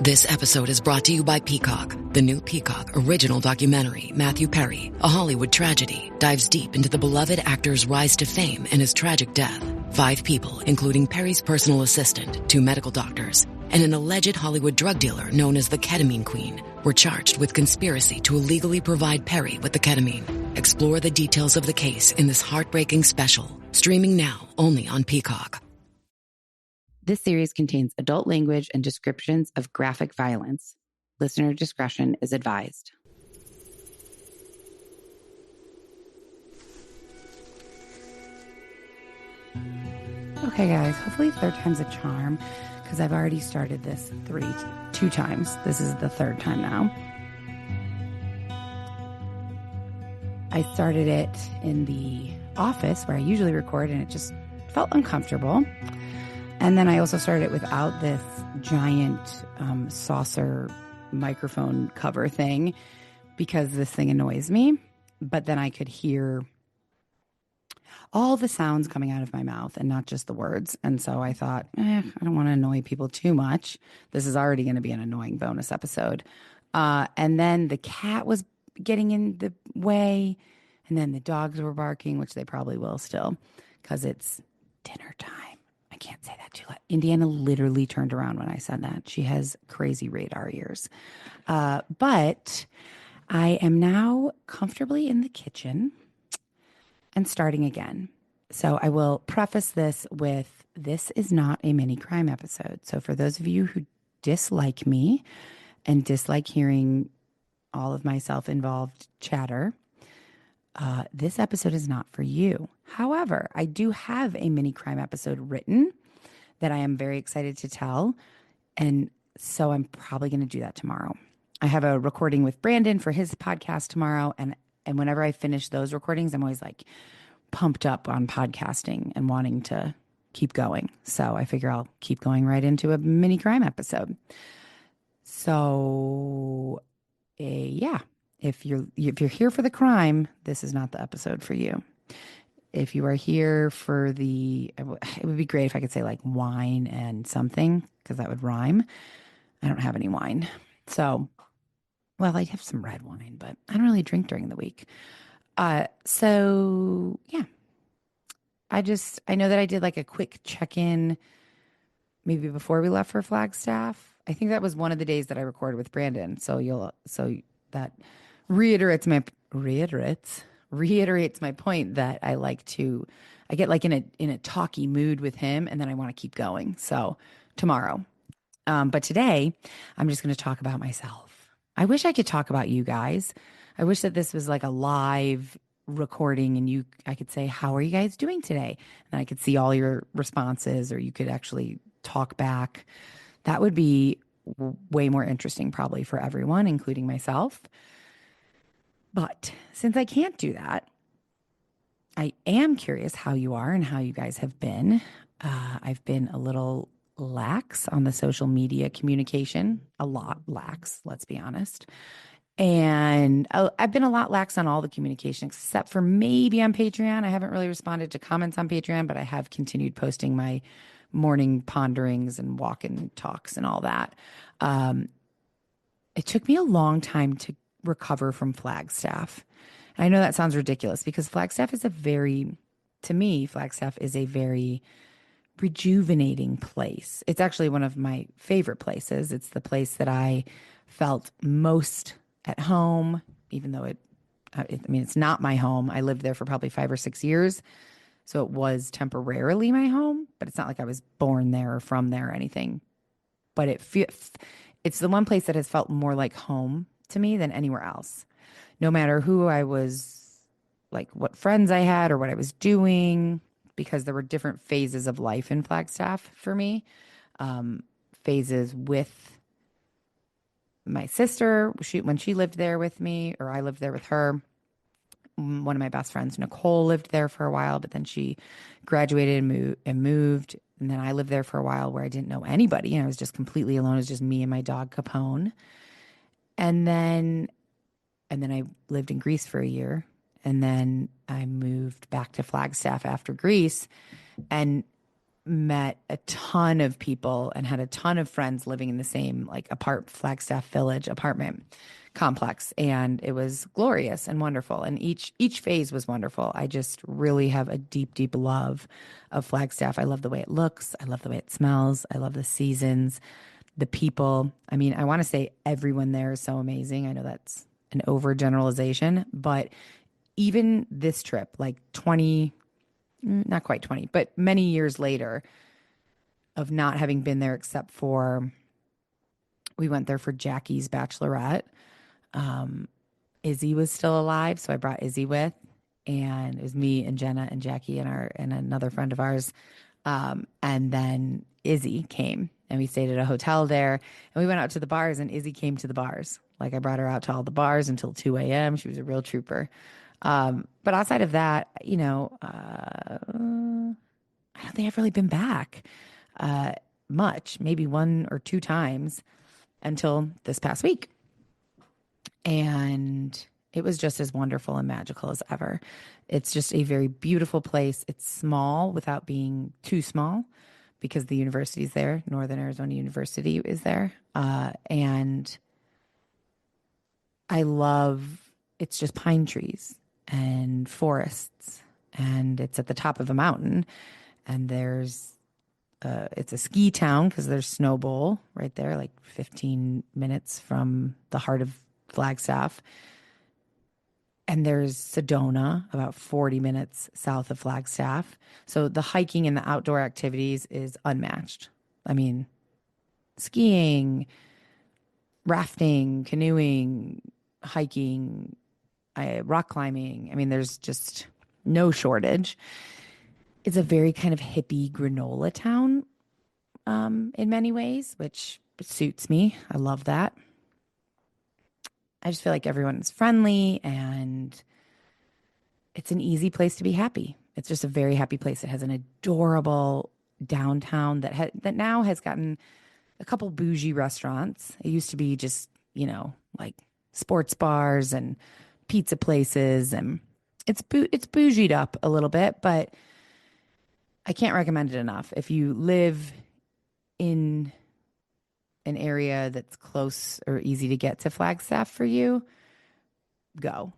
This episode is brought to you by Peacock. The new Peacock original documentary, Matthew Perry, A Hollywood Tragedy, dives deep into the beloved actor's rise to fame and his tragic death. 5 people, including Perry's personal assistant, 2 medical doctors, and an alleged Hollywood drug dealer known as the Ketamine Queen, were charged with conspiracy to illegally provide Perry with the ketamine. Explore the details of the case in this heartbreaking special, streaming now only on Peacock. This series contains adult language and descriptions of graphic violence. Listener discretion is advised. Okay, guys, hopefully third time's a charm, because I've already started this 2 times. This is the 3rd time now. I started it in the office where I usually record, and it just felt uncomfortable. And then I also started it without this giant saucer microphone cover thing because this thing annoys me. But then I could hear all the sounds coming out of my mouth and not just the words. And so I thought, I don't want to annoy people too much. This is already going to be an annoying bonus episode. And then the cat was getting in the way. And then the dogs were barking, which they probably will still because it's dinner time. I can't say that too loud. Indiana literally turned around when I said that. She has crazy radar ears. But I am now comfortably in the kitchen and starting again. So I will preface this with, this is not a mini crime episode. So for those of you who dislike me and dislike hearing all of my self-involved chatter, this episode is not for you. However, I do have a mini crime episode written that I am very excited to tell. And so I'm probably going to do that tomorrow. I have a recording with Brandon for his podcast tomorrow. And whenever I finish those recordings, I'm always like pumped up on podcasting and wanting to keep going. So I figure I'll keep going right into a mini crime episode. So yeah, if you're here for the crime, this is not the episode for you. If you are here for it would be great if I could say like wine and something, because that would rhyme. I don't have any wine. So, well, I have some red wine, but I don't really drink during the week. So yeah, I know that I did like a quick check-in maybe before we left for Flagstaff. I think that was one of the days that I recorded with Brandon. So that reiterates my point that I get like in a talky mood with him, and then I want to keep going. So tomorrow. But today I'm just going to talk about myself. I wish I could talk about you guys. I wish that this was like a live recording and I could say, how are you guys doing today? And I could see all your responses, or you could actually talk back. That would be way more interesting probably for everyone, including myself. But since I can't do that, I am curious how you are and how you guys have been. I've been a little lax on the social media communication, a lot lax, let's be honest. And I've been a lot lax on all the communication, except for maybe on Patreon. I haven't really responded to comments on Patreon, but I have continued posting my morning ponderings and walk and talks and all that. It took me a long time to recover from Flagstaff. And I know that sounds ridiculous because Flagstaff is a very rejuvenating place. It's actually one of my favorite places. It's the place that I felt most at home, even though it's not my home. I lived there for probably 5 or 6 years. So it was temporarily my home, but it's not like I was born there or from there or anything. But it's the one place that has felt more like home to me than anywhere else. No matter who I was, like what friends I had or what I was doing, because there were different phases of life in Flagstaff for me. Phases with my sister, when she lived there with me, or I lived there with her. One of my best friends, Nicole, lived there for a while, but then she graduated and moved. And then I lived there for a while where I didn't know anybody. And I was just completely alone. It was just me and my dog, Capone. And then I lived in Greece for a year. And then I moved back to Flagstaff after Greece. And met a ton of people and had a ton of friends living in the same like Flagstaff Village apartment complex, and it was glorious and wonderful, and each phase was wonderful. I just really have a deep love of Flagstaff. I love the way it looks, I love the way it smells, I love the seasons, the people. I mean, I want to say everyone there is so amazing. I know that's an overgeneralization, but even this trip, like 20, not quite 20, but many years later, of not having been there except for we went there for Jackie's bachelorette. Izzy was still alive, so I brought Izzy with, and it was me and Jenna and Jackie and another friend of ours. And then Izzy came, and we stayed at a hotel there, and we went out to the bars, and Izzy came to the bars. Like I brought her out to all the bars until 2 a.m. She was a real trooper. But outside of that, I don't think I've really been back much, maybe one or two times until this past week. And it was just as wonderful and magical as ever. It's just a very beautiful place. It's small without being too small because the university's there. Northern Arizona University is there. And I love, it's just pine trees and forests. And it's at the top of a mountain. And it's a ski town because there's Snow Bowl right there, like 15 minutes from the heart of Flagstaff. And there's Sedona, about 40 minutes south of Flagstaff. So the hiking and the outdoor activities is unmatched. I mean, skiing, rafting, canoeing, hiking, rock climbing. I mean, there's just no shortage. It's a very kind of hippie granola town in many ways, which suits me. I love that. I just feel like everyone's friendly and it's an easy place to be happy. It's just a very happy place. It has an adorable downtown that now has gotten a couple bougie restaurants. It used to be just, like sports bars and pizza places, and it's bougied up a little bit, but I can't recommend it enough. If you live in an area that's close or easy to get to Flagstaff for you, go.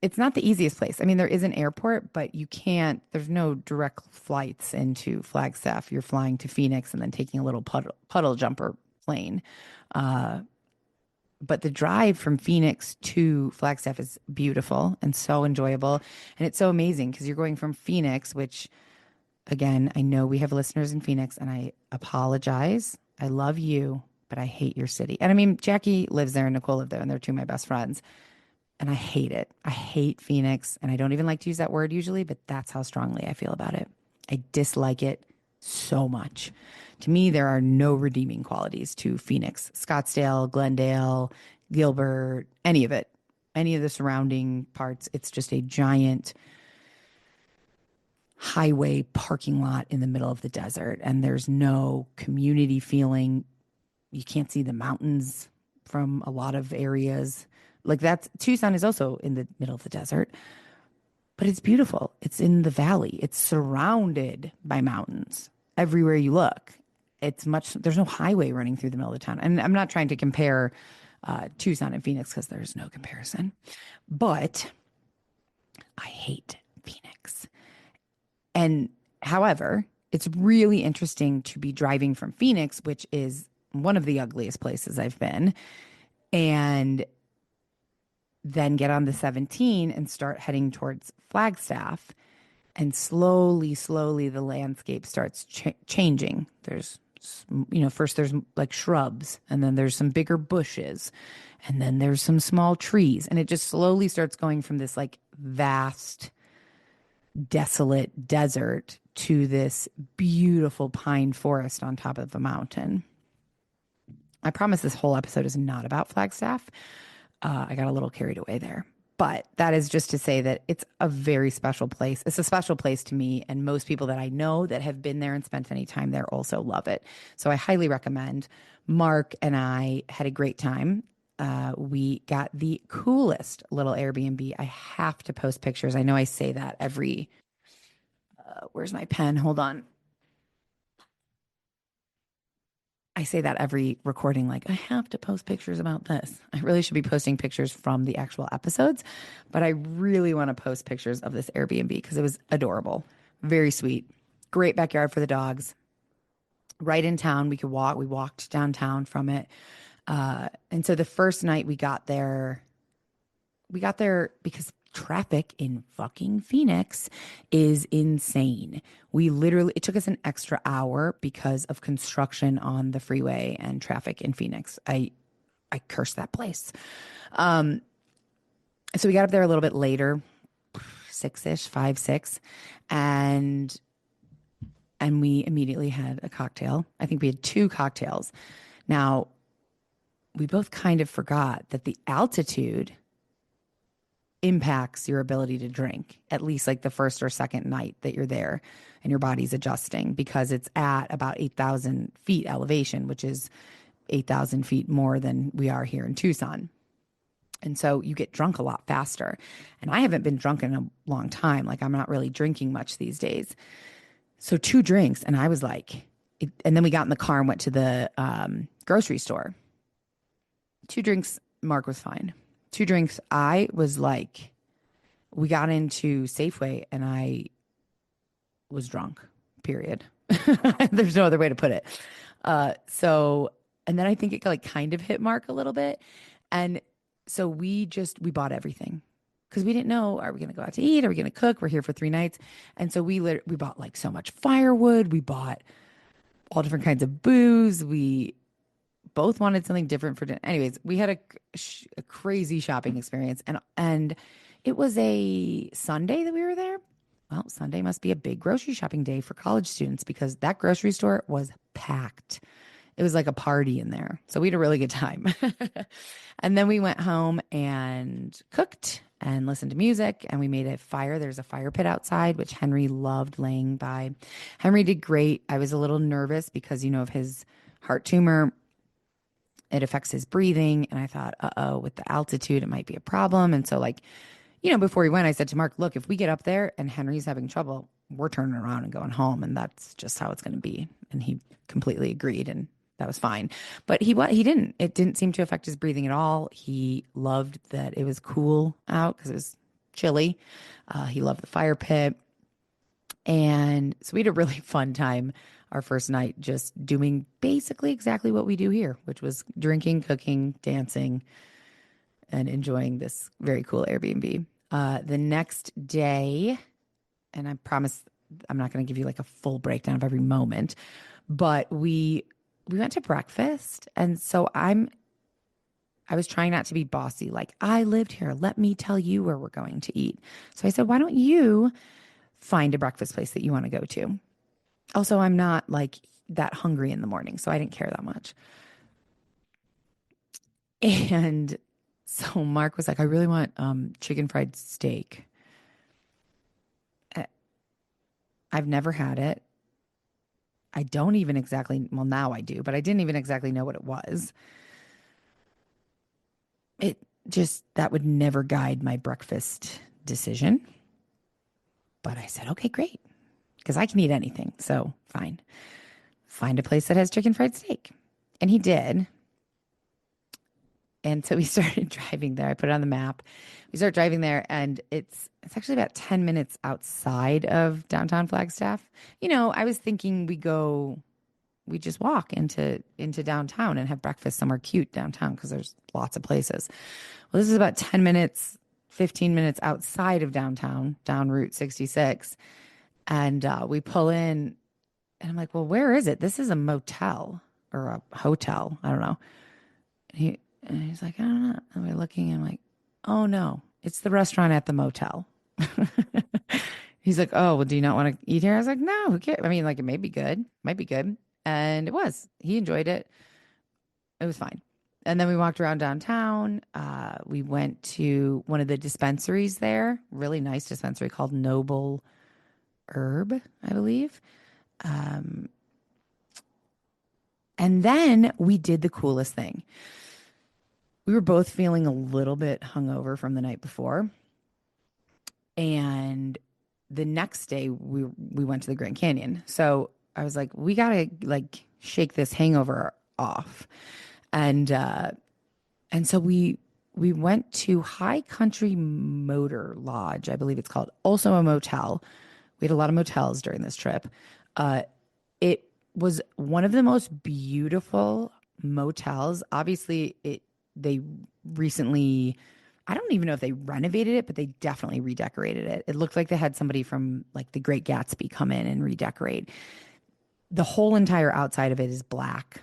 It's not the easiest place. I mean, there is an airport, but there's no direct flights into Flagstaff. You're flying to Phoenix and then taking a little puddle jumper plane. But the drive from Phoenix to Flagstaff is beautiful and so enjoyable. And it's so amazing because you're going from Phoenix, which, again, I know we have listeners in Phoenix, and I apologize. I love you, but I hate your city. And I mean, Jackie lives there and Nicole live there, and they're two of my best friends. And I hate it. I hate Phoenix. And I don't even like to use that word usually, but that's how strongly I feel about it. I dislike it so much. To me, there are no redeeming qualities to Phoenix, Scottsdale, Glendale, Gilbert, any of it, any of the surrounding parts. It's just a giant highway parking lot in the middle of the desert. And there's no community feeling. You can't see the mountains from a lot of areas. Like Tucson is also in the middle of the desert, but it's beautiful. It's in the valley. It's surrounded by mountains everywhere you look. There's no highway running through the middle of the town. And I'm not trying to compare Tucson and Phoenix because there's no comparison, but I hate Phoenix. And however, it's really interesting to be driving from Phoenix, which is one of the ugliest places I've been, and then get on the 17 and start heading towards Flagstaff. And slowly the landscape starts changing. There's, first there's like shrubs, and then there's some bigger bushes, and then there's some small trees. And it just slowly starts going from this like vast, desolate desert to this beautiful pine forest on top of a mountain. I promise this whole episode is not about Flagstaff. I got a little carried away there. But that is just to say that it's a very special place. It's a special place to me, and most people that I know that have been there and spent any time there also love it. So I highly recommend. Mark and I had a great time. We got the coolest little Airbnb. I have to post pictures. I know I say that every, where's my pen? Hold on. I say that every recording, like, I have to post pictures about this. I really should be posting pictures from the actual episodes, but I really want to post pictures of this Airbnb because it was adorable. Very sweet. Great backyard for the dogs. Right in town. We could walk. We walked downtown from it. And so the first night we got there because traffic in fucking Phoenix is insane. It took us an extra hour because of construction on the freeway and traffic in Phoenix. I curse that place. So we got up there a little bit later, 6-ish, 5, 6, and we immediately had a cocktail. I think we had 2 cocktails. Now, we both kind of forgot that the altitude impacts your ability to drink, at least like the first or second night that you're there and your body's adjusting, because it's at about 8,000 feet elevation, which is 8,000 feet more than we are here in Tucson. And so you get drunk a lot faster. And I haven't been drunk in a long time. Like, I'm not really drinking much these days. So 2 drinks, and I was like, and then we got in the car and went to the grocery store. 2 drinks, Mark was fine. 2 drinks, I was like, we got into Safeway and I was drunk, period. There's no other way to put it. And then I think it like kind of hit Mark a little bit. And so we bought everything because we didn't know, are we going to go out to eat? Are we going to cook? We're here for 3 nights. And so we bought like so much firewood. We bought all different kinds of booze. We both wanted something different for dinner. Anyways, we had a crazy shopping experience. And it was a Sunday that we were there. Well, Sunday must be a big grocery shopping day for college students because that grocery store was packed. It was like a party in there. So we had a really good time. And then we went home and cooked and listened to music, and we made a fire. There's a fire pit outside, which Henry loved laying by. Henry did great. I was a little nervous because, of his heart tumor. It affects his breathing. And I thought, with the altitude, it might be a problem. And so before we went, I said to Mark, look, if we get up there and Henry's having trouble, we're turning around and going home. And that's just how it's going to be. And he completely agreed. And that was fine. But he didn't. It didn't seem to affect his breathing at all. He loved that it was cool out because it was chilly. He loved the fire pit. And so we had a really fun time our first night just doing basically exactly what we do here, which was drinking, cooking, dancing, and enjoying this very cool Airbnb. The next day, and I promise I'm not going to give you like a full breakdown of every moment, but we went to breakfast. And so I was trying not to be bossy. Like, I lived here. Let me tell you where we're going to eat. So I said, why don't you find a breakfast place that you want to go to? Also, I'm not like that hungry in the morning, so I didn't care that much. And so Mark was like, I really want chicken fried steak. I've never had it. I don't even exactly, well, now I do, but I didn't even exactly know what it was. That would never guide my breakfast decision. But I said, okay, great. Because I can eat anything. So fine. Find a place that has chicken fried steak. And he did. And so we started driving there. I put it on the map. We start driving there, and it's actually about 10 minutes outside of downtown Flagstaff. I was thinking we just walk into downtown and have breakfast somewhere cute downtown because there's lots of places. Well, this is about 10 minutes, 15 minutes outside of downtown, down Route 66. And we pull in, and I'm like, well, where is it? This is a motel or a hotel. I don't know. And he's like, I don't know. And we're looking, and I'm like, oh, no, it's the restaurant at the motel. He's like, oh, well, do you not want to eat here? I was like, no, who cares? I mean, like, it may be good. Might be good. And it was. He enjoyed it. It was fine. And then we walked around downtown. We went to one of the dispensaries there. Really nice dispensary called Noble Herb, I believe. And then we did the coolest thing. We were both feeling a little bit hungover from the night before. And the next day we went to the Grand Canyon. So I was like, we got to like shake this hangover off. And so we went to High Country Motor Lodge, I believe it's called, also a motel. We had a lot of motels during this trip. It was one of the most beautiful motels. Obviously, they recently, I don't even know if they renovated it, but they definitely redecorated it. It looked like they had somebody from like The Great Gatsby come in and redecorate. The whole entire outside of it is black.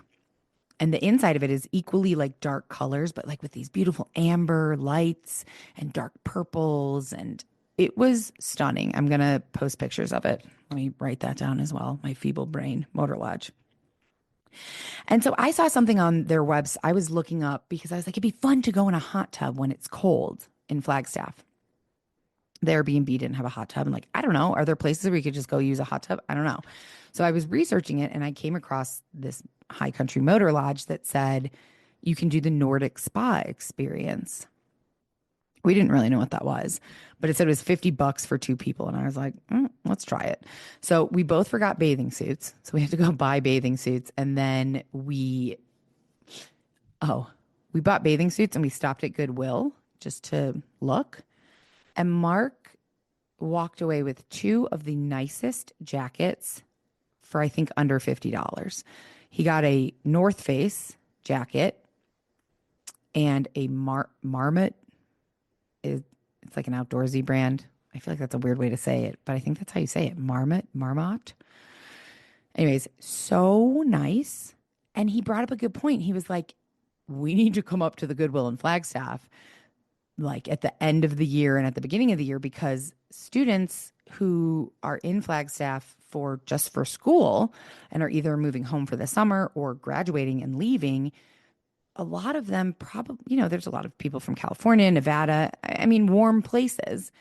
And the inside of it is equally like dark colors, but like with these beautiful amber lights and dark purples. And it was stunning. I'm going to post pictures of it. Let me write that down as well. My feeble brain, Motor Lodge. And so I saw something on their website. I was looking up because I was like, it'd be fun to go in a hot tub when it's cold in Flagstaff. The Airbnb didn't have a hot tub. And like, I don't know. Are there places where you could just go use a hot tub? I don't know. So I was researching it and I came across this High Country Motor Lodge that said you can do the Nordic spa experience. We didn't really know what that was, but it said it was $50 for two people. And I was like, let's try it. So we both forgot bathing suits. So we had to go buy bathing suits. And then we bought bathing suits and we stopped at Goodwill just to look. And Mark walked away with two of the nicest jackets for, I think, under $50. He got a North Face jacket and a Marmot. It's like an outdoorsy brand. I feel like that's a weird way to say it, but I think that's how you say it. Marmot. Anyways, so nice. And he brought up a good point. He was like, we need to come up to the Goodwill in Flagstaff like at the end of the year and at the beginning of the year, because students who are in Flagstaff just for school and are either moving home for the summer or graduating and leaving, a lot of them probably, there's a lot of people from California, Nevada, I mean, warm places,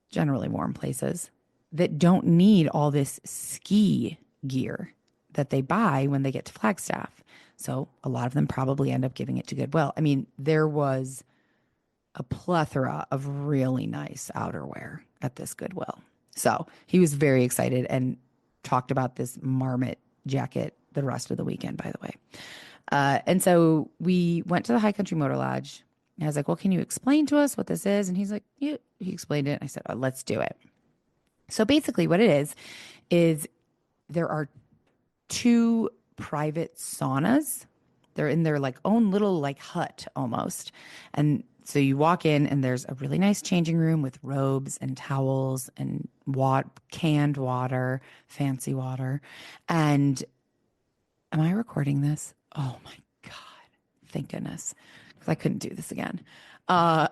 generally warm places that don't need all this ski gear that they buy when they get to Flagstaff. So a lot of them probably end up giving it to Goodwill. I mean, there was a plethora of really nice outerwear at this Goodwill. So he was very excited and talked about this Marmot jacket the rest of the weekend, by the way. And so we went to the High Country Motor Lodge. And I was like, well, can you explain to us what this is? And he's like, yeah, he explained it. I said, oh, let's do it. So basically what it is there are two private saunas. They're in their like own little like hut almost. And so you walk in and there's a really nice changing room with robes and towels and canned water, fancy water. And am I recording this? Oh my God. Thank goodness. Because I couldn't do this again. I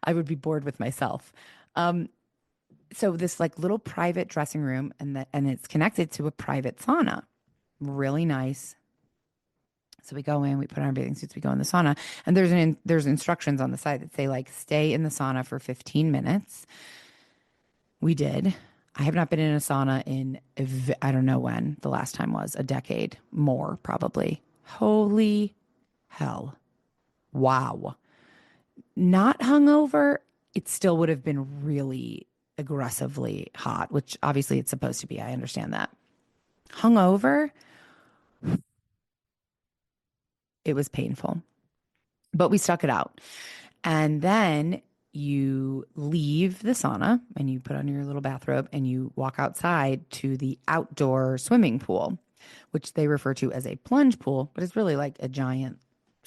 would be bored with myself. So this like little private dressing room and it's connected to a private sauna. Really nice. So we go in, we put on our bathing suits, we go in the sauna, and there's instructions on the side that say like stay in the sauna for 15 minutes. We did. I have not been in a sauna in I don't know when the last time was, a decade, more probably. Holy hell. Wow. Not hungover, it still would have been really aggressively hot, which obviously it's supposed to be. I understand that. Hungover, it was painful, but we stuck it out. And then you leave the sauna and you put on your little bathrobe and you walk outside to the outdoor swimming pool, which they refer to as a plunge pool, but it's really like a giant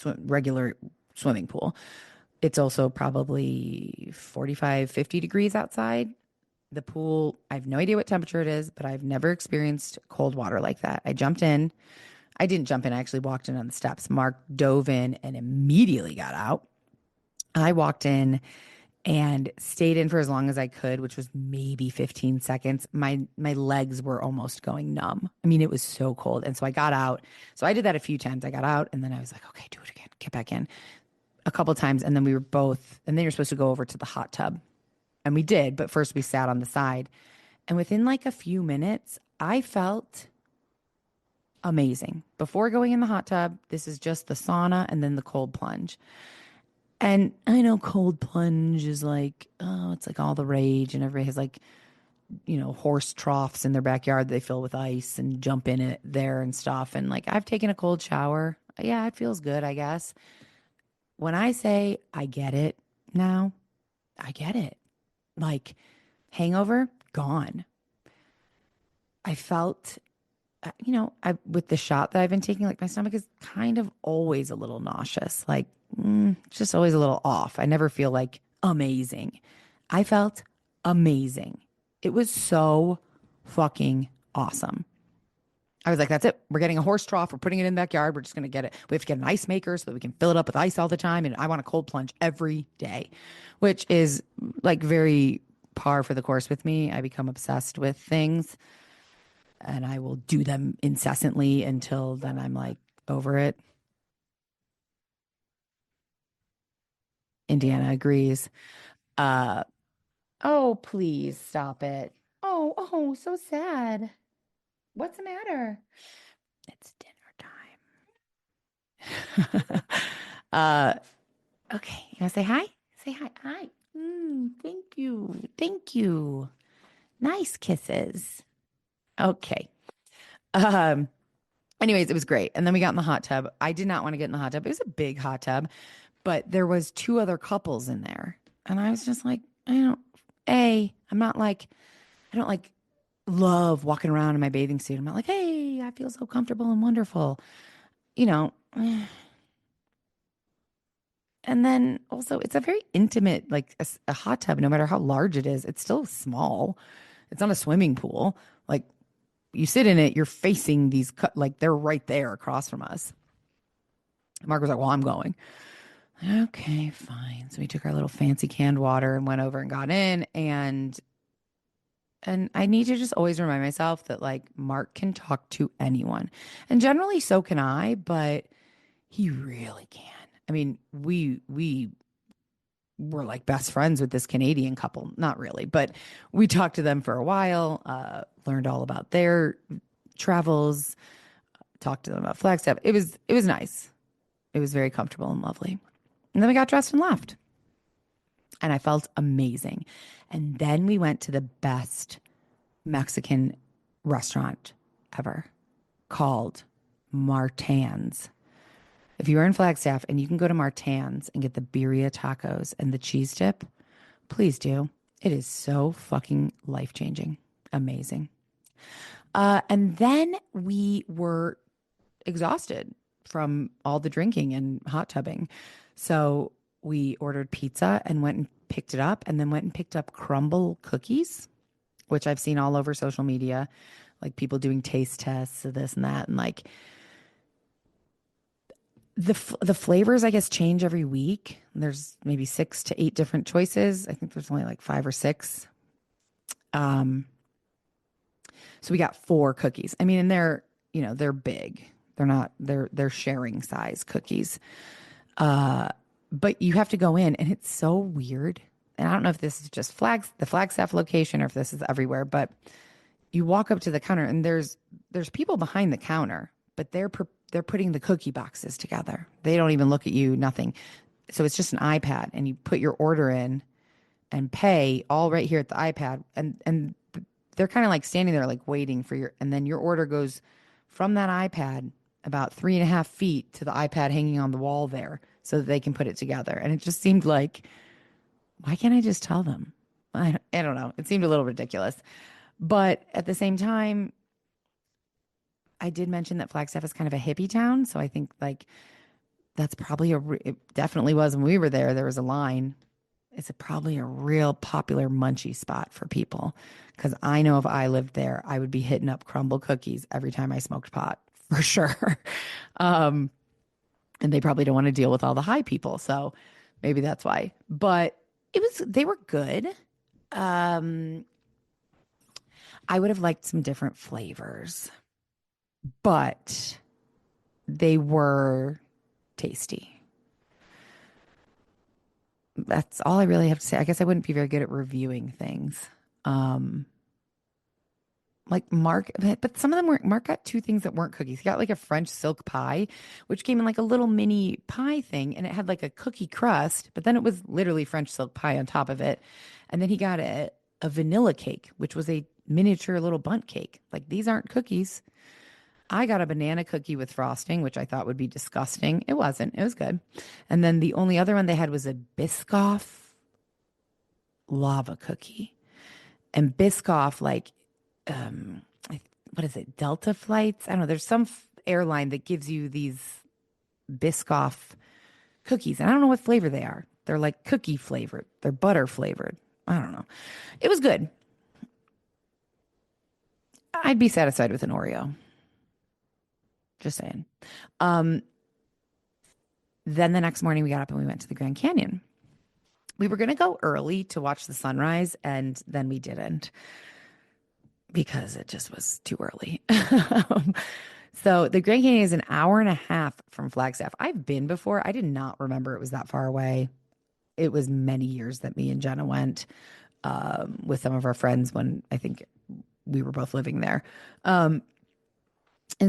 regular swimming pool. It's also probably 45, 50 degrees outside. The pool, I have no idea what temperature it is, but I've never experienced cold water like that. I jumped in. I didn't jump in. I actually walked in on the steps. Mark dove in and immediately got out. I walked in and stayed in for as long as I could, which was maybe 15 seconds. My legs were almost going numb. I mean, it was so cold. And so I got out. So I did that a few times. I got out and then I was like, okay, do it again. Get back in. A couple of times. And then and then you're supposed to go over to the hot tub. And we did. But first we sat on the side. And within like a few minutes, I felt amazing. Before going in the hot tub, this is just the sauna and then the cold plunge. And I know cold plunge is like, oh, it's like all the rage and everybody has like horse troughs in their backyard they fill with ice and jump in it there and stuff. And like I've taken a cold shower. Yeah, it feels good, I guess. When I say I get it now, I get it. Like hangover, gone. I felt, I with the shot that I've been taking, like my stomach is kind of always a little nauseous, like just always a little off. I never feel like amazing. I felt amazing. It was so fucking awesome. I was like, that's it. We're getting a horse trough. We're putting it in the backyard. We're just going to get it. We have to get an ice maker so that we can fill it up with ice all the time. And I want a cold plunge every day, which is like very par for the course with me. I become obsessed with things and I will do them incessantly until then I'm like over it. Indiana agrees. Uh, oh, please stop it. Oh, so sad. What's the matter? It's dinner time. uh, okay. You want to say hi? Say hi. Hi. Thank you. Thank you. Nice kisses. Okay. Um, Anyways, it was great. And then we got in the hot tub. I did not want to get in the hot tub. It was a big hot tub, but there was two other couples in there. And I was just like, I'm not like, I don't like love walking around in my bathing suit. I'm not like, hey, I feel so comfortable and wonderful, you know. And then also, it's a very intimate, like a hot tub, no matter how large it is, it's still small. It's not a swimming pool. Like you sit in it, you're facing these, like they're right there across from us. Mark was like, well, I'm going. Okay, fine. So we took our little fancy canned water and went over and got in. And I need to just always remind myself that like Mark can talk to anyone. And generally so can I, but he really can. I mean, we were like best friends with this Canadian couple. Not really, but we talked to them for a while, learned all about their travels, talked to them about Flagstaff. It was nice. It was very comfortable and lovely. And then we got dressed and left. And I felt amazing. And then we went to the best Mexican restaurant ever called Martin's. If you are in Flagstaff and you can go to Martin's and get the birria tacos and the cheese dip, please do. It is so fucking life-changing. Amazing. And then we were exhausted from all the drinking and hot tubbing. So we ordered pizza and went and picked it up and then went and picked up Crumbl cookies, which I've seen all over social media, like people doing taste tests of this and that. And like the flavors, I guess, change every week. There's maybe 6 to 8 different choices. I think there's only like 5 or 6. So we got 4 cookies. I mean, and they're big. They're sharing size cookies. But you have to go in and it's so weird. And I don't know if this is just the Flagstaff location or if this is everywhere, but you walk up to the counter and there's people behind the counter, but they're putting the cookie boxes together. They don't even look at you, nothing. So it's just an iPad and you put your order in and pay all right here at the iPad. And they're kind of like standing there like waiting for and then your order goes from that iPad about 3.5 feet to the iPad hanging on the wall there so that they can put it together. And it just seemed like, why can't I just tell them? I don't know. It seemed a little ridiculous. But at the same time, I did mention that Flagstaff is kind of a hippie town. So I think like that's probably it definitely was when we were there. There was a line. It's probably a real popular munchie spot for people. Because I know if I lived there, I would be hitting up Crumbl cookies every time I smoked pot for sure. And they probably don't want to deal with all the high people. So maybe that's why. But they were good. I would have liked some different flavors, but they were tasty. That's all I really have to say. I guess I wouldn't be very good at reviewing things. Like Mark, but some of them Mark got 2 things that weren't cookies. He got like a French silk pie, which came in like a little mini pie thing, and it had like a cookie crust, but then it was literally French silk pie on top of it. And then he got a vanilla cake, which was a miniature little bundt cake. Like, these aren't cookies. I got a banana cookie with frosting, which I thought would be disgusting. It wasn't. It was good. And then the only other one they had was a Biscoff lava cookie. And Biscoff, like, what is it? Delta flights? I don't know. There's some airline that gives you these Biscoff cookies, and I don't know what flavor they are. They're like cookie flavored. They're butter flavored. I don't know. It was good. I'd be satisfied with an Oreo. Just saying. Um, then the next morning we got up and we went to the Grand Canyon. We were going to go early to watch the sunrise, and then we didn't because it just was too early. So the Grand Canyon is an hour and a half from Flagstaff. I've been before. I did not remember it was that far away. It was many years that me and Jenna went with some of our friends when I think we were both living there. And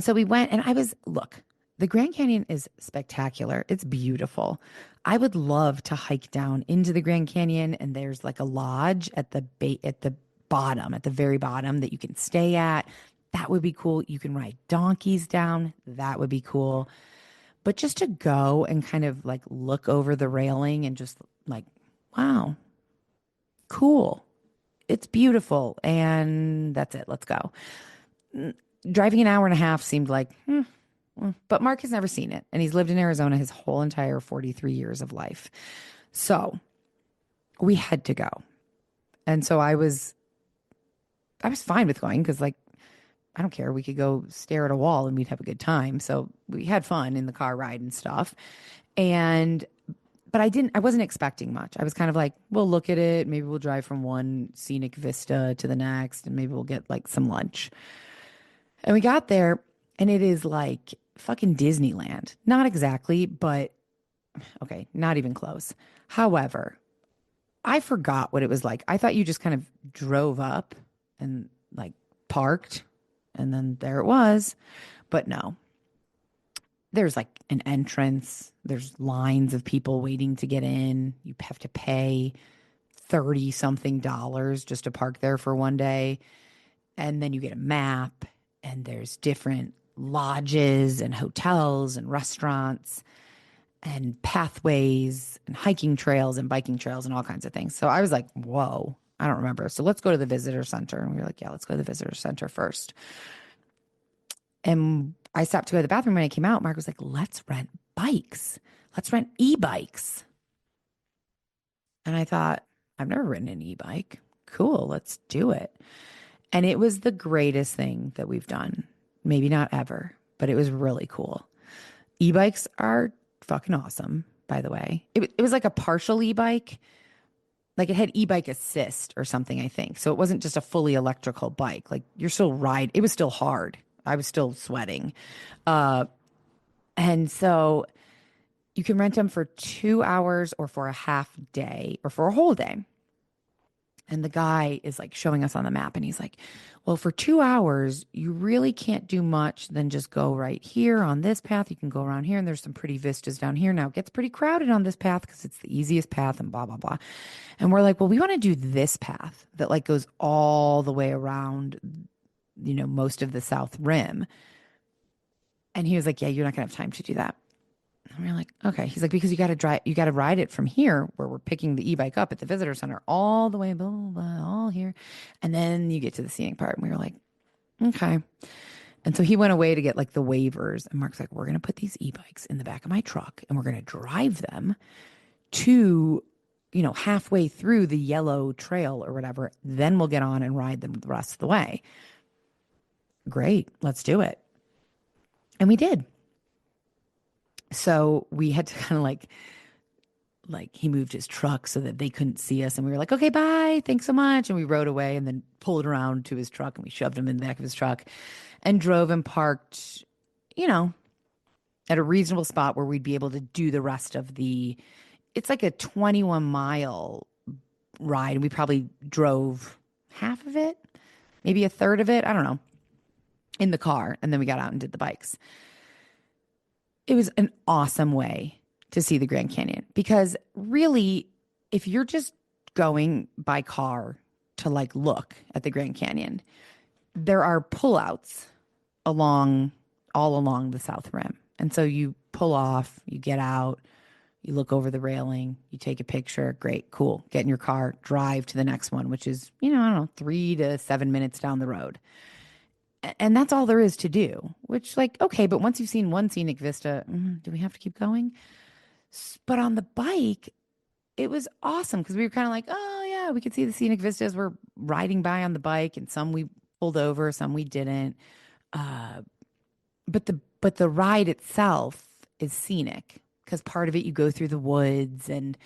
so we went, and look, the Grand Canyon is spectacular. It's beautiful. I would love to hike down into the Grand Canyon, and there's like a lodge at the bottom, at the very bottom, that you can stay at. That would be cool. You can ride donkeys down. That would be cool. But just to go and kind of like look over the railing and just like, wow, cool. It's beautiful. And that's it. Let's go. Driving an hour and a half seemed like, but Mark has never seen it. And he's lived in Arizona his whole entire 43 years of life. So we had to go. And so I was fine with going because, like, I don't care. We could go stare at a wall and we'd have a good time. So we had fun in the car ride and stuff. But I wasn't expecting much. I was kind of like, we'll look at it. Maybe we'll drive from one scenic vista to the next, and maybe we'll get like some lunch. And we got there, and it is like fucking Disneyland. Not exactly, but okay, not even close. However, I forgot what it was like. I thought you just kind of drove up and like parked, and then there it was. But no, there's like an entrance. There's lines of people waiting to get in. You have to pay $30 something just to park there for one day. And then you get a map, and there's different lodges and hotels and restaurants and pathways and hiking trails and biking trails and all kinds of things. So I was like, whoa, I don't remember. So let's go to the visitor center. And we were like, yeah, let's go to the visitor center first. And I stopped to go to the bathroom. When I came out, Mark was like, let's rent bikes. Let's rent e-bikes. And I thought, I've never ridden an e-bike. Cool, let's do it. And it was the greatest thing that we've done. Maybe not ever, but it was really cool. E-bikes are fucking awesome, by the way. It was like a partial e-bike. Like, it had e-bike assist or something, I think. So it wasn't just a fully electrical bike. Like, you're still riding. It was still hard. I was still sweating. And so you can rent them for 2 hours or for a half day or for a whole day. And the guy is like showing us on the map, and he's like, well, for 2 hours, you really can't do much than just go right here on this path. You can go around here, and there's some pretty vistas down here. Now it gets pretty crowded on this path because it's the easiest path and blah, blah, blah. And we're like, well, we want to do this path that like goes all the way around, most of the South Rim. And he was like, yeah, you're not gonna have time to do that. And we're like, okay. He's like, because you got to ride it from here where we're picking the e-bike up at the visitor center all the way, blah, blah, blah, all here. And then you get to the scenic part. And we were like, okay. And so he went away to get like the waivers. And Mark's like, we're going to put these e-bikes in the back of my truck, and we're going to drive them to, halfway through the yellow trail or whatever. Then we'll get on and ride them the rest of the way. Great. Let's do it. And we did. So we had to kind of like he moved his truck so that they couldn't see us. And we were like, okay, bye. Thanks so much. And we rode away and then pulled around to his truck, and we shoved him in the back of his truck and drove and parked, at a reasonable spot where we'd be able to do the rest of it's like a 21-mile ride. And we probably drove half of it, maybe a third of it. I don't know, in the car. And then we got out and did the bikes. It was an awesome way to see the Grand Canyon, because really, if you're just going by car to like look at the Grand Canyon. There are pullouts all along the South Rim. And so you pull off, you get out, you look over the railing, you take a picture. Great, cool. Get in your car, drive to the next one, which is, I don't know, 3 to 7 minutes down the road. And that's all there is to do, which, like, okay, but once you've seen one scenic vista, do we have to keep going? But on the bike, it was awesome because we were kind of like, oh, yeah, we could see the scenic vistas. We're riding by on the bike, and some we pulled over, some we didn't. But the ride itself is scenic because part of it you go through the woods, and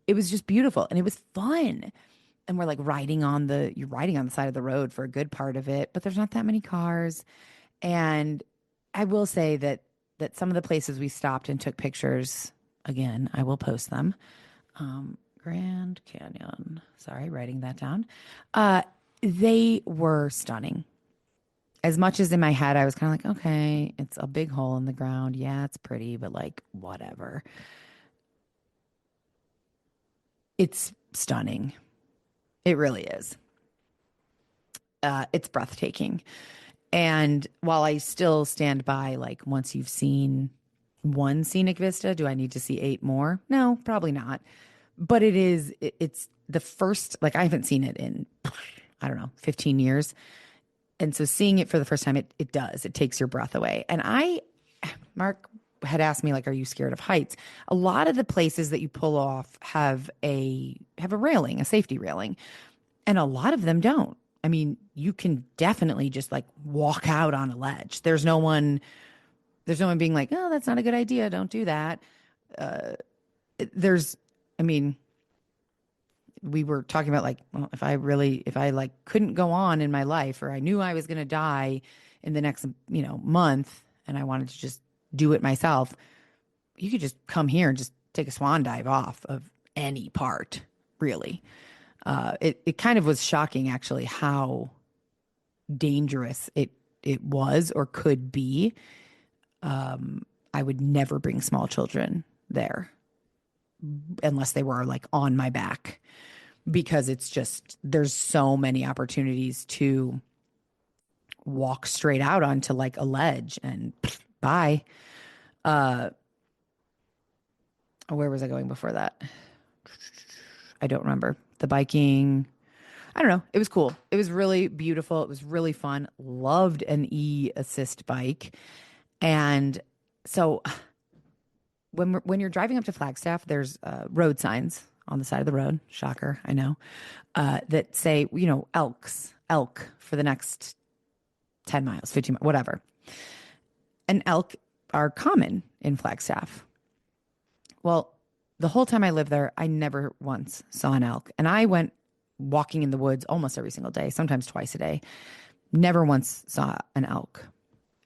it was just beautiful and it was fun. And we're like you're riding on the side of the road for a good part of it, but there's not that many cars. And I will say that some of the places we stopped and took pictures, again, I will post them. Grand Canyon, sorry, writing that down. They were stunning. As much as in my head, I was kind of like, okay, it's a big hole in the ground. Yeah, it's pretty, but like, whatever. It's stunning. It really is. It's breathtaking. And while I still stand by, like, once you've seen one scenic vista, do I need to see 8 more? No, probably not. But it's the first, like, I haven't seen it in, I don't know, 15 years. And so seeing it for the first time, it takes your breath away. And Mark had asked me, like, are you scared of heights? A lot of the places that you pull off have a railing, a safety railing. And a lot of them don't. I mean, you can definitely just like walk out on a ledge. There's no one being like, oh, that's not a good idea. Don't do that. We were talking about like, well, if I like couldn't go on in my life, or I knew I was going to die in the next, month, and I wanted to just do it myself, you could just come here and just take a swan dive off of any part, really. It kind of was shocking, actually, how dangerous it was or could be. I would never bring small children there unless they were like on my back, because it's just, there's so many opportunities to walk straight out onto like a ledge and bye. Where was I going before that? I don't remember. The biking, I don't know. It was cool. It was really beautiful. It was really fun. Loved an e-assist bike. And so when you're driving up to Flagstaff, there's road signs on the side of the road. Shocker, I know. That say, elk for the next 10 miles, 15 miles, whatever. And elk are common in Flagstaff. Well, the whole time I lived there, I never once saw an elk. And I went walking in the woods almost every single day, sometimes twice a day. Never once saw an elk.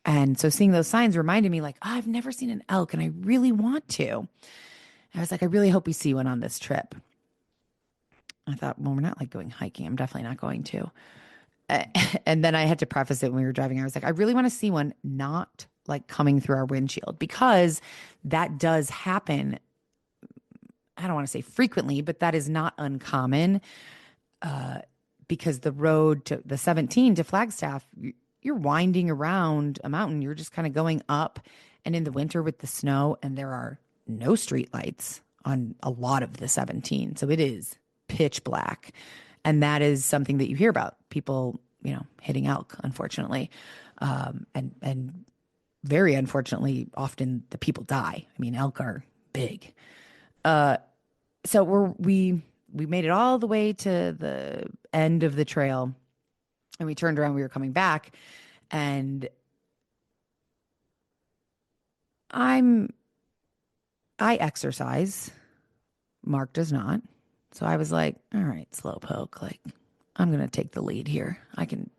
And so seeing those signs reminded me, like, oh, I've never seen an elk and I really want to. I was like, I really hope we see one on this trip. I thought, well, we're not like going hiking. I'm definitely not going to. And then I had to preface it when we were driving. I was like, I really want to see one not like coming through our windshield, because that does happen. I don't want to say frequently, but that is not uncommon, because the road to the 17 to Flagstaff, you're winding around a mountain. You're just kind of going up, and in the winter with the snow, and there are no street lights on a lot of the 17. So it is pitch black. And that is something that you hear about people, hitting elk, unfortunately. And very unfortunately, often the people die. I mean, elk are big. So we made it all the way to the end of the trail, and we turned around. We were coming back, and I exercise. Mark does not. So I was like, all right, slowpoke, like, I'm going to take the lead here. I can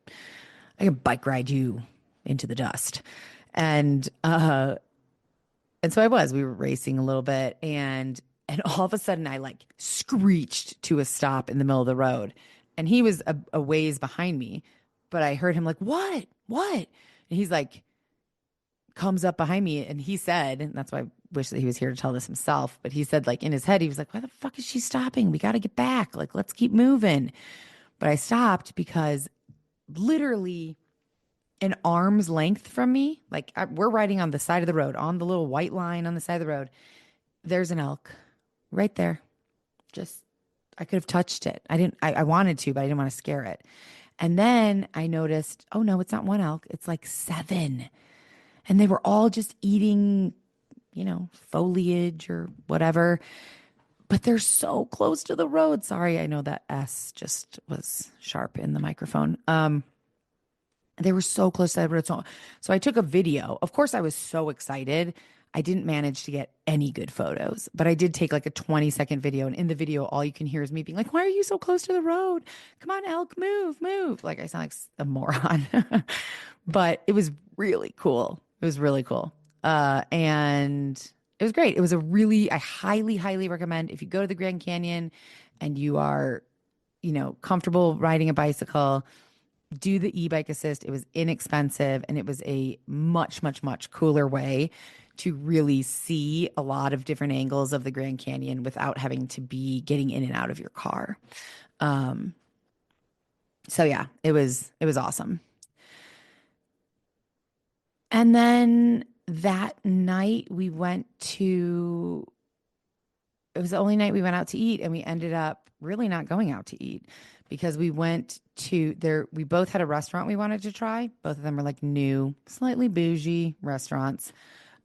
bike ride you into the dust. And so we were racing a little bit, and all of a sudden I like screeched to a stop in the middle of the road, and he was a ways behind me, but I heard him like, what? And he's like, comes up behind me, and he said, and that's why I wish that he was here to tell this himself, but he said, like, in his head, he was like, why the fuck is she stopping? We got to get back. Like, let's keep moving. But I stopped because literally an arm's length from me, like we're riding on the side of the road, on the little white line on the side of the road. There's an elk right there. Just, I could have touched it. I wanted to, but I didn't want to scare it. And then I noticed, oh no, it's not one elk. It's like seven. And they were all just eating, foliage or whatever. But they're so close to the road. Sorry, I know that S just was sharp in the microphone. They were so close to the road. So I took a video. Of course, I was so excited. I didn't manage to get any good photos, but I did take like a 20-second video. And in the video, all you can hear is me being like, why are you so close to the road? Come on, elk, move, move. Like I sound like a moron. But it was really cool. It was really cool. And it was great. It was I highly, highly recommend if you go to the Grand Canyon and you are, comfortable riding a bicycle, do the e-bike assist. It was inexpensive and it was a much, much, much cooler way to really see a lot of different angles of the Grand Canyon without having to be getting in and out of your car. So yeah, it was awesome. And then that night we went to, it was the only night we went out to eat, and we ended up really not going out to eat because we went to we both had a restaurant we wanted to try. Both of them were like new, slightly bougie restaurants.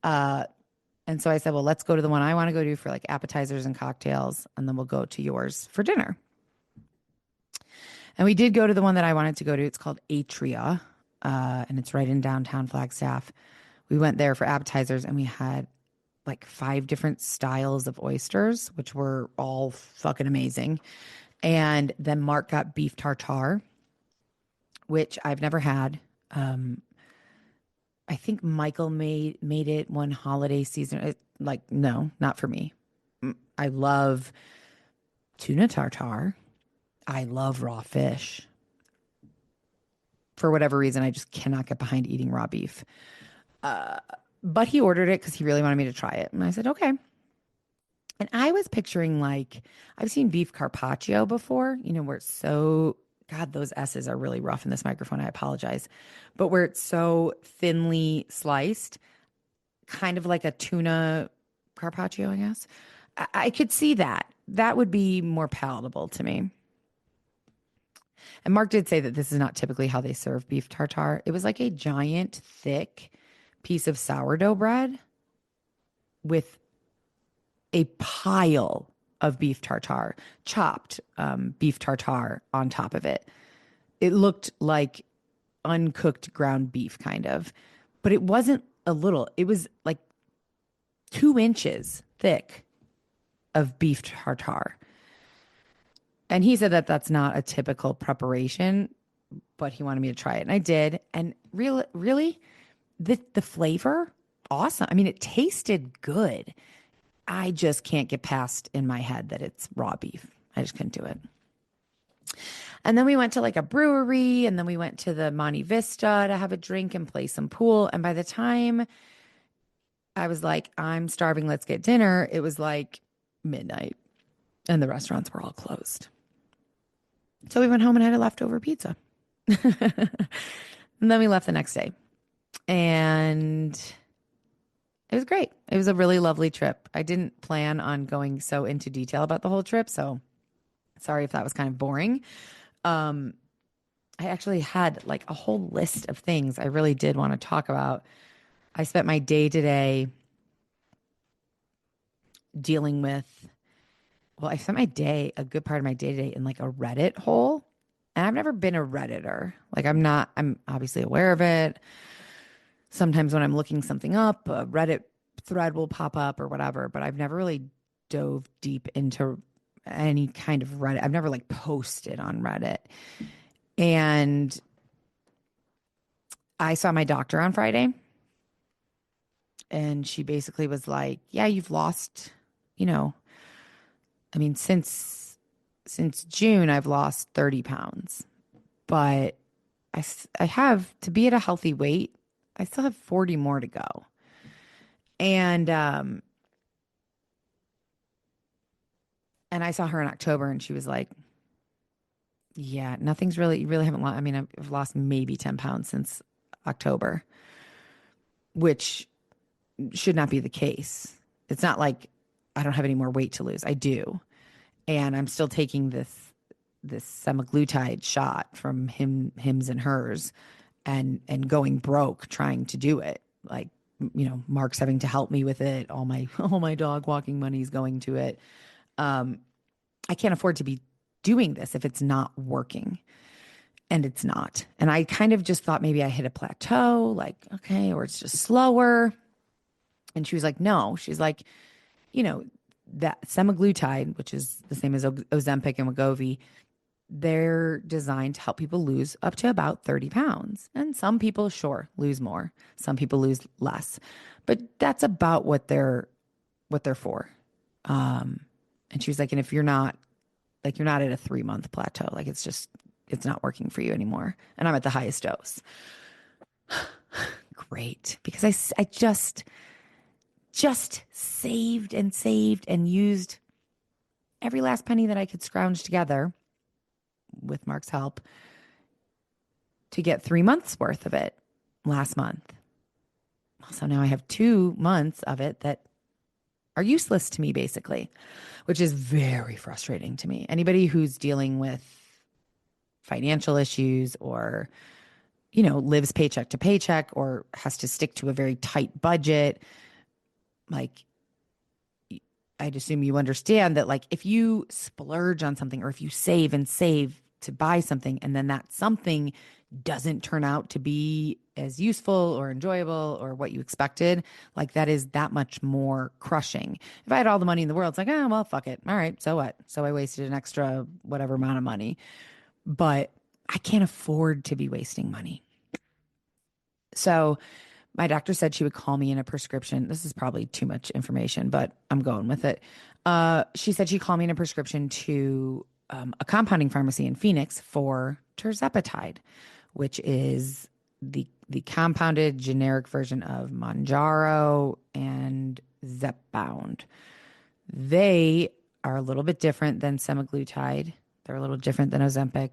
And so I said, well, let's go to the one I want to go to for like appetizers and cocktails, and then we'll go to yours for dinner. And we did go to the one that I wanted to go to. It's called Atria, and it's right in downtown Flagstaff. We went there for appetizers, and we had like 5 different styles of oysters, which were all fucking amazing. And then Mark got beef tartare, which I've never had. I think Michael made it one holiday season. No, not for me. I love tuna tartare. I love raw fish. For whatever reason, I just cannot get behind eating raw beef. But he ordered it because he really wanted me to try it. And I said, okay. And I was picturing I've seen beef carpaccio before, where it's so, God, those S's are really rough in this microphone. I apologize. But where it's so thinly sliced, kind of like a tuna carpaccio, I guess. I could see that. That would be more palatable to me. And Mark did say that this is not typically how they serve beef tartare. It was like a giant, thick piece of sourdough bread with a pile of beef tartare, chopped beef tartare on top of it. It looked like uncooked ground beef, kind of, but it wasn't a little. It was like 2 inches thick of beef tartare. And he said that that's not a typical preparation, but he wanted me to try it. And I did. And really, the flavor, awesome. I mean, it tasted good. I just can't get past in my head that it's raw beef. I just couldn't do it. And then we went to like a brewery, and then we went to the Monte Vista to have a drink and play some pool. And by the time I was like, I'm starving, let's get dinner, it was like midnight and the restaurants were all closed. So we went home and had a leftover pizza. And then we left the next day. And it was great. It was a really lovely trip. I didn't plan on going so into detail about the whole trip, so sorry if that was kind of boring. I actually had like a whole list of things I really did want to talk about. I spent my day today dealing with, I spent a good part of my day today in like a Reddit hole. And I've never been a Redditor. Like I'm obviously aware of it. Sometimes when I'm looking something up, a Reddit thread will pop up or whatever, but I've never really dove deep into any kind of Reddit. I've never like posted on Reddit. And I saw my doctor on Friday, and she basically was like, yeah, you've lost, since June, I've lost 30 pounds, but I have, to be at a healthy weight, I still have 40 more to go. And I saw her in October, and she was like, Yeah, nothing's really, you really haven't lost. I mean, I've lost maybe 10 pounds since October, which should not be the case. It's not like I don't have any more weight to lose. I do. And I'm still taking this semaglutide shot from hims and hers and going broke trying to do it. Like, Mark's having to help me with it. All my all my dog walking money's going to it. I can't afford to be doing this if it's not working. And it's not. And I kind of just thought maybe I hit a plateau, like, okay, or it's just slower. And she was like, no. She's like, you know, that semaglutide, which is the same as Ozempic and Wegovy, they're designed to help people lose up to about 30 pounds. And some people, sure, lose more. Some people lose less. But that's about what they're for. And she was like, and if you're not at a 3-month plateau, like it's not working for you anymore. And I'm at the highest dose. Great. Because I just saved and saved and used every last penny that I could scrounge together with Mark's help to get 3 months worth of it last month. So now I have 2 months of it that are useless to me, basically, which is very frustrating to me. Anybody who's dealing with financial issues or, lives paycheck to paycheck or has to stick to a very tight budget, like, I'd assume you understand that, like, if you splurge on something or if you save and save to buy something and then that something doesn't turn out to be as useful or enjoyable or what you expected, like, that is that much more crushing. If I had all the money in the world, it's like, oh, well, fuck it. All right. So what? So I wasted an extra whatever amount of money, but I can't afford to be wasting money. So my doctor said she would call me in a prescription. This is probably too much information, but I'm going with it. She said she'd call me in a prescription to a compounding pharmacy in Phoenix for tirzepatide, which is the compounded generic version of Mounjaro and Zepbound. They are a little bit different than semaglutide. They're a little different than Ozempic.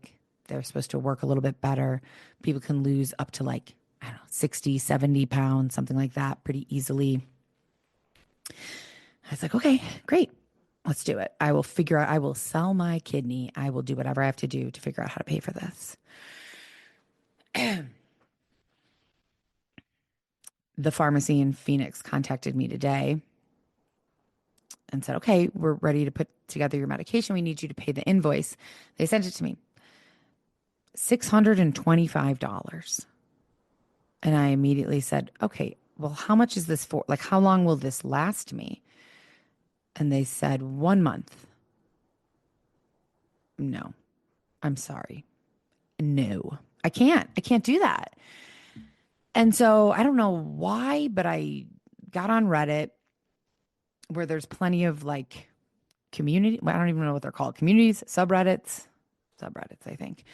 They're supposed to work a little bit better. People can lose up to, like, I don't know, 60, 70 pounds, something like that, pretty easily. I was like, okay, great. Let's do it. I will sell my kidney. I will do whatever I have to do to figure out how to pay for this. The pharmacy in Phoenix contacted me today and said, okay, we're ready to put together your medication. We need you to pay the invoice. They sent it to me. $625. And I immediately said, okay, well, how much is this for? Like, how long will this last me? And they said 1 month. No, I'm sorry. No, I can't do that. And so I don't know why, but I got on Reddit where there's plenty of, like, community. Well, I don't even know what they're called. Communities, subreddits, I think,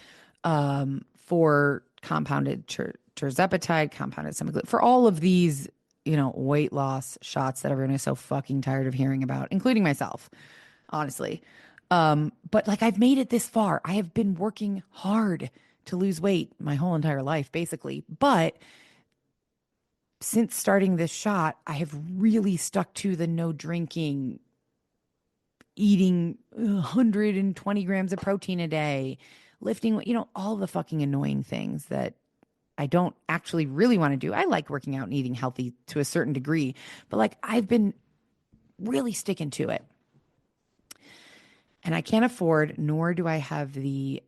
for compounded tirzepatide, compounded semaglutide, for all of these, weight loss shots that everyone is so fucking tired of hearing about, including myself, honestly. But, like, I've made it this far. I have been working hard to lose weight my whole entire life, basically. But since starting this shot, I have really stuck to the no drinking, eating 120 grams of protein a day, lifting, all the fucking annoying things that I don't actually really want to do. I like working out and eating healthy to a certain degree, but, like, I've been really sticking to it. And I can't afford, nor do I have the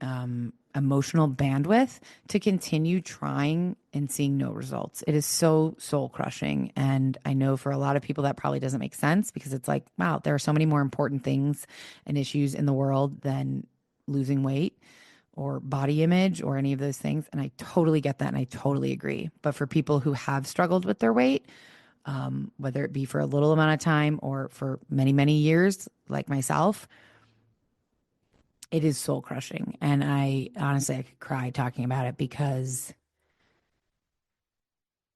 emotional bandwidth to continue trying and seeing no results. It is so soul crushing. And I know for a lot of people that probably doesn't make sense, because it's like, wow, there are so many more important things and issues in the world than losing weight or body image or any of those things. And I totally get that. And I totally agree. But for people who have struggled with their weight, whether it be for a little amount of time or for many, many years, like myself, it is soul crushing. And I could cry talking about it, because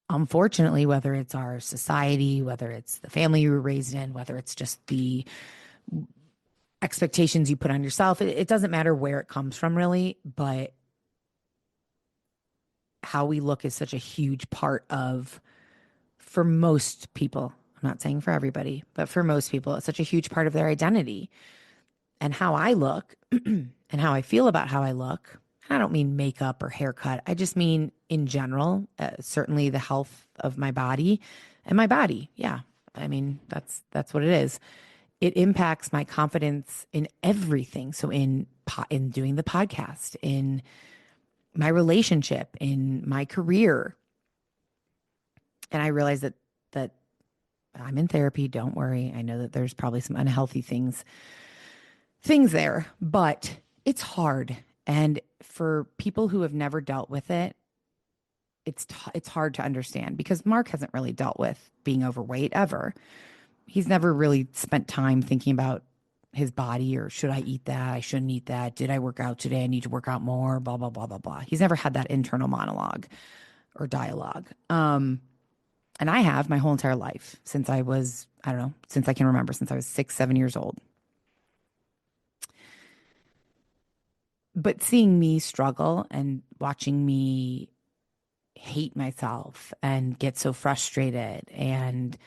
unfortunately, whether it's our society, whether it's the family you were raised in, whether it's just the expectations you put on yourself. It doesn't matter where it comes from, really, but how we look is such a huge part of, for most people, I'm not saying for everybody, but for most people, it's such a huge part of their identity. And how I look and how I feel about how I look. I don't mean makeup or haircut. I just mean in general, certainly the health of my body and my body. Yeah. I mean, that's what it is. It impacts my confidence in everything. So in doing the podcast, in my relationship, in my career. And I realize that I'm in therapy. Don't worry. I know that there's probably some unhealthy things there, but it's hard. And for people who have never dealt with it, it's hard to understand, because Mark hasn't really dealt with being overweight ever. He's never really spent time thinking about his body, or should I eat that? I shouldn't eat that. Did I work out today? I need to work out more, blah, blah, blah, blah, blah. He's never had that internal monologue or dialogue. And I have my whole entire life since I was, I don't know, since I can remember, since I was 6, 7 years old. But seeing me struggle and watching me hate myself and get so frustrated and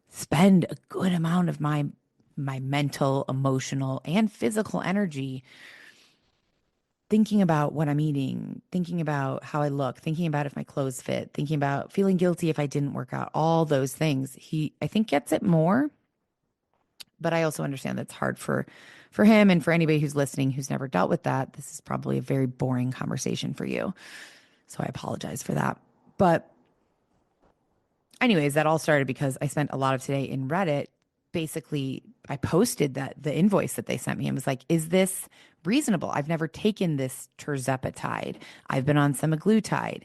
spend a good amount of my mental, emotional, and physical energy thinking about what I'm eating, thinking about how I look, thinking about if my clothes fit, thinking about feeling guilty if I didn't work out, all those things. He, I think, gets it more. But I also understand that's hard for him, and for anybody who's listening who's never dealt with that. This is probably a very boring conversation for you. So I apologize for that. But anyways, that all started because I spent a lot of today in Reddit. Basically, I posted that the invoice that they sent me and was like, is this reasonable? I've never taken this tirzepatide. I've been on semaglutide,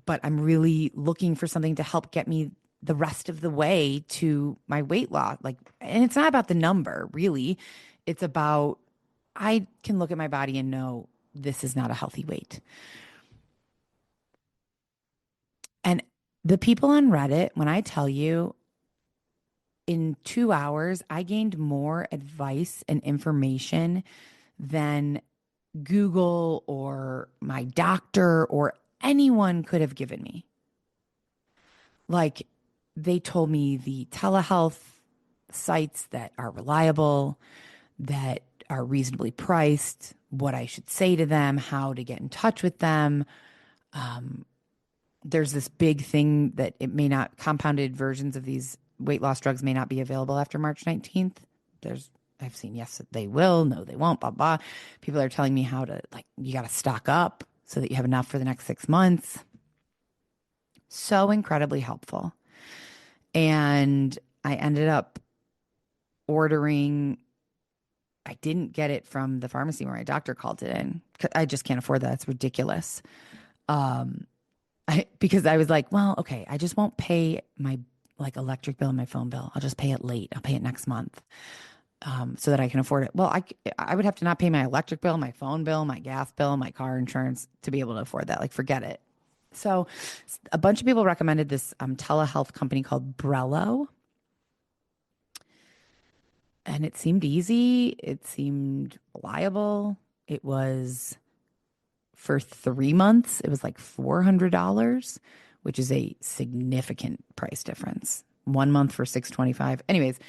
but I'm really looking for something to help get me the rest of the way to my weight loss. Like, and it's not about the number, really. It's about, I can look at my body and know this is not a healthy weight. And the people on Reddit, when I tell you, in 2 hours, I gained more advice and information than Google or my doctor or anyone could have given me. Like, they told me the telehealth sites that are reliable, that are reasonably priced, what I should say to them, how to get in touch with them. There's this big thing that it may not, compounded versions of these weight loss drugs may not be available after March 19th. I've seen, yes, they will, no, they won't, blah, blah. People are telling me how to, like, you got to stock up so that you have enough for the next 6 months. So incredibly helpful. And I ended up ordering, I didn't get it from the pharmacy where my doctor called it in. I just can't afford that. It's ridiculous. Because I was like, well, okay, I just won't pay my electric bill and my phone bill. I'll just pay it late. I'll pay it next month, so that I can afford it. Well, I would have to not pay my electric bill, my phone bill, my gas bill, my car insurance to be able to afford that. Like, forget it. So a bunch of people recommended this telehealth company called Brello. And it seemed easy. It seemed reliable. It was, for 3 months, it was like $400, which is a significant price difference. 1 month for $625. Anyways,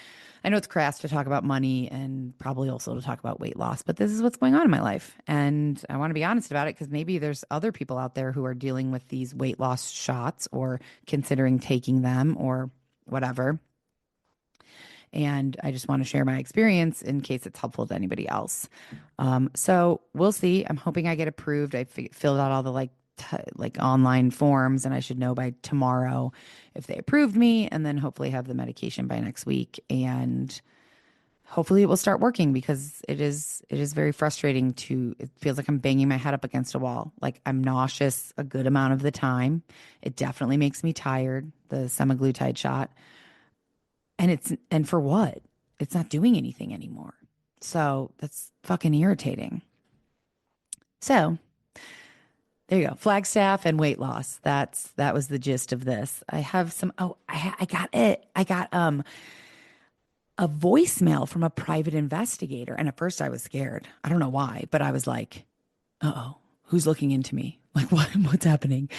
I know it's crass to talk about money and probably also to talk about weight loss, but this is what's going on in my life. And I want to be honest about it, because maybe there's other people out there who are dealing with these weight loss shots or considering taking them or whatever. And I just want to share my experience in case it's helpful to anybody else. So we'll see. I'm hoping I get approved. I filled out all the like online forms, and I should know by tomorrow if they approved me, and then hopefully have the medication by next week. And hopefully it will start working, because it is very frustrating it feels like I'm banging my head up against a wall. Like, I'm nauseous a good amount of the time. It definitely makes me tired, the semaglutide shot. And for what? It's not doing anything anymore. So that's fucking irritating. So there you go. Flagstaff and weight loss. That was the gist of this. I have some, I got it. I got, a voicemail from a private investigator. And at first I was scared. I don't know why, but I was like, uh-oh, who's looking into me? Like what's happening?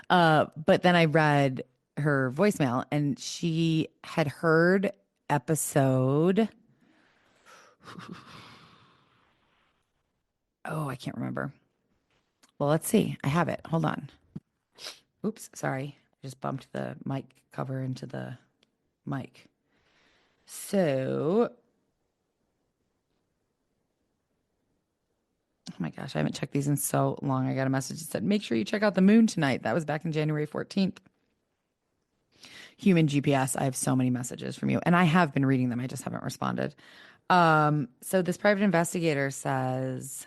But then I read her voicemail and she had heard episode. Oh, I can't remember. Well, let's see. I have it. Hold on. Oops, sorry. I just bumped the mic cover into the mic. So, oh my gosh, I haven't checked these in so long. I got a message that said, make sure you check out the moon tonight. That was back in January 14th. Human GPS. I have so many messages from you, and I have been reading them. I just haven't responded. So this private investigator says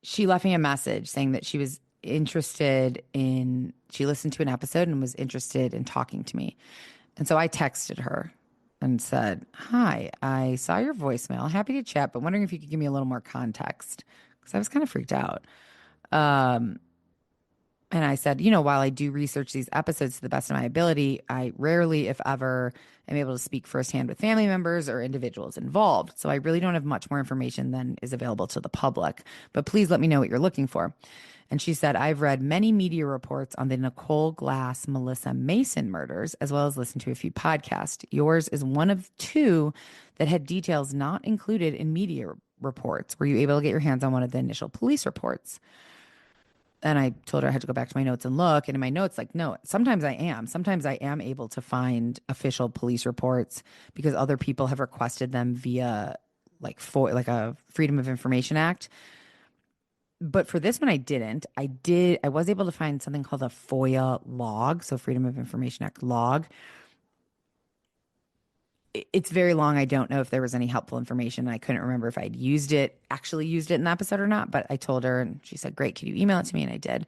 she left me a message saying that she was she listened to an episode and was interested in talking to me. And so I texted her and said, hi, I saw your voicemail. Happy to chat, but wondering if you could give me a little more context because I was kind of freaked out. And I said, while I do research these episodes to the best of my ability, I rarely, if ever, am able to speak firsthand with family members or individuals involved. So I really don't have much more information than is available to the public. But please let me know what you're looking for. And she said, I've read many media reports on the Nicole Glass, Melissa Mason murders, as well as listened to a few podcasts. Yours is one of two that had details not included in media reports. Were you able to get your hands on one of the initial police reports? And I told her I had to go back to my notes and look. And in my notes, like, no, sometimes I am. Sometimes I am able to find official police reports because other people have requested them via like a Freedom of Information Act. But for this one, I didn't. I was able to find something called a FOIA log, so Freedom of Information Act log. It's very long. I don't know if there was any helpful information. I couldn't remember if I'd actually used it in the episode or not. But I told her and she said, great, can you email it to me? And I did.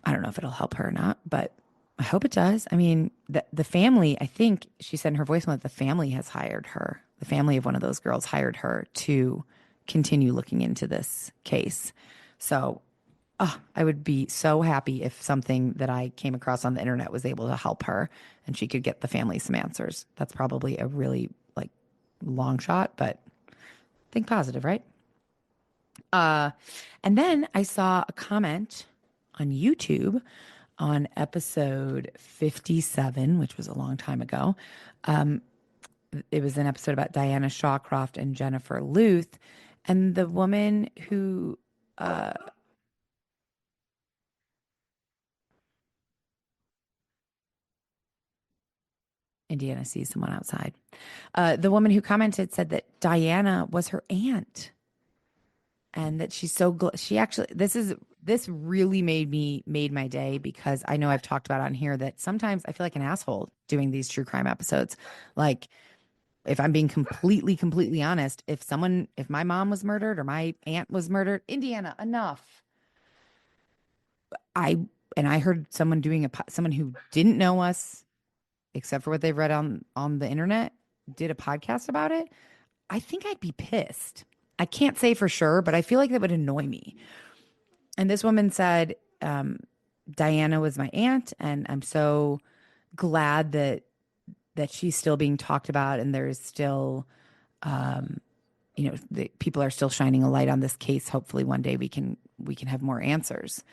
I don't know if it'll help her or not, but I hope it does. I mean, the family, I think she said in her voicemail that the family has hired her. The family of one of those girls hired her to continue looking into this case. So I would be so happy if something that I came across on the internet was able to help her and she could get the family some answers. That's probably a really long shot, but think positive, right? And then I saw a comment on YouTube on episode 57, which was a long time ago. It was an episode about Diana Shawcroft and Jennifer Luth. And the woman who Indiana sees someone outside. The woman who commented said that Diana was her aunt, and that she's so she actually this really made my day because I know I've talked about on here that sometimes I feel like an asshole doing these true crime episodes. Like, if I'm being completely honest, if my mom was murdered or my aunt was murdered, Indiana, enough. I heard someone someone who didn't know us except for what they've read on the internet, did a podcast about it, I think I'd be pissed. I can't say for sure, but I feel like that would annoy me. And this woman said, Diana was my aunt, and I'm so glad that she's still being talked about, and there's still, the people are still shining a light on this case. Hopefully, one day we can have more answers.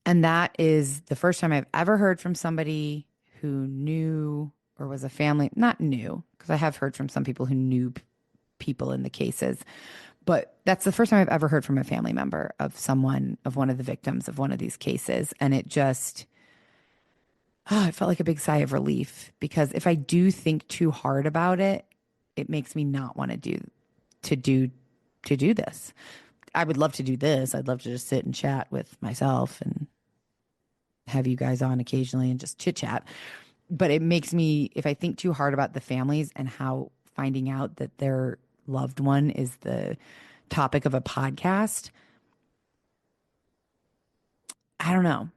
And that is the first time I've ever heard from somebody who knew or was a family, not knew, because I have heard from some people who knew people in the cases, but that's the first time I've ever heard from a family member of one of the victims of one of these cases. And it just, it felt like a big sigh of relief, because if I do think too hard about it, it makes me not want to do this. I would love to do this. I'd love to just sit and chat with myself and have you guys on occasionally and just chit chat. But it makes me, if I think too hard about the families and how finding out that their loved one is the topic of a podcast, I don't know.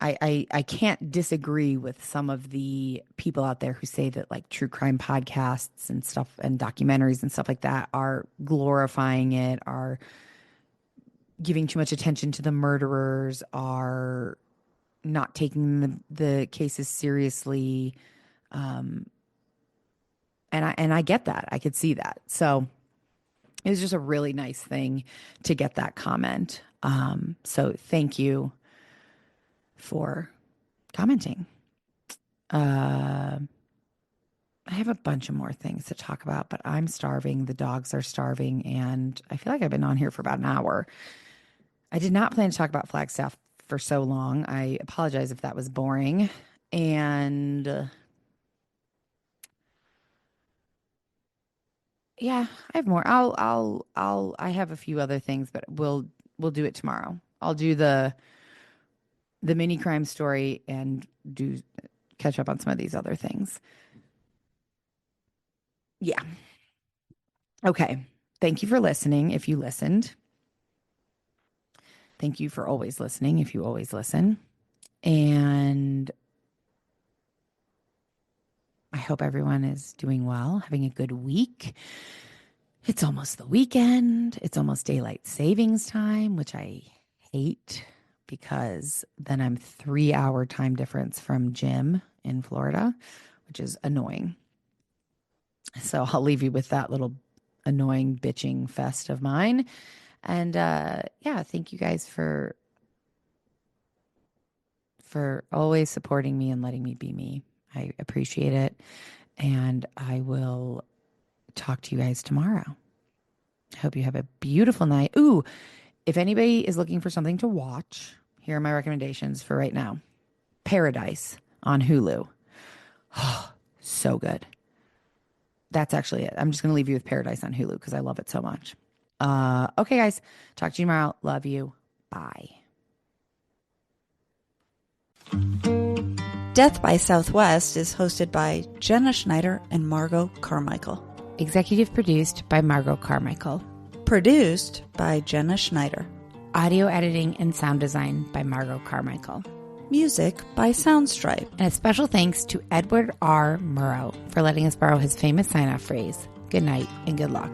I can't disagree with some of the people out there who say that like true crime podcasts and stuff and documentaries and stuff like that are glorifying it, are giving too much attention to the murderers, are not taking the cases seriously. And I get that. I could see that. So it was just a really nice thing to get that comment. So thank you for commenting. I have a bunch of more things to talk about, but I'm starving. The dogs are starving, and I feel like I've been on here for about an hour. I did not plan to talk about Flagstaff for so long. I apologize if that was boring. And yeah, I have more. I have a few other things, but we'll do it tomorrow. I'll do the mini crime story and catch up on some of these other things. Yeah. Okay. Thank you for listening. If you listened, thank you for always listening. If you always listen, and I hope everyone is doing well, having a good week. It's almost the weekend. It's almost daylight savings time, which I hate because then I'm 3-hour time difference from Jim in Florida, which is annoying. So I'll leave you with that little annoying bitching fest of mine. And yeah, thank you guys for always supporting me and letting me be me. I appreciate it. And I will talk to you guys tomorrow. I hope you have a beautiful night. Ooh, if anybody is looking for something to watch, here are my recommendations for right now. Paradise on Hulu. Oh, so good. That's actually it. I'm just going to leave you with Paradise on Hulu because I love it so much. Okay, guys. Talk to you tomorrow. Love you. Bye. Death by Southwest is hosted by Jenna Schneider and Margot Carmichael. Executive produced by Margot Carmichael. Produced by Jenna Schneider. Audio editing and sound design by Margot Carmichael. Music by Soundstripe. And a special thanks to Edward R. Murrow for letting us borrow his famous sign-off phrase, good night and good luck.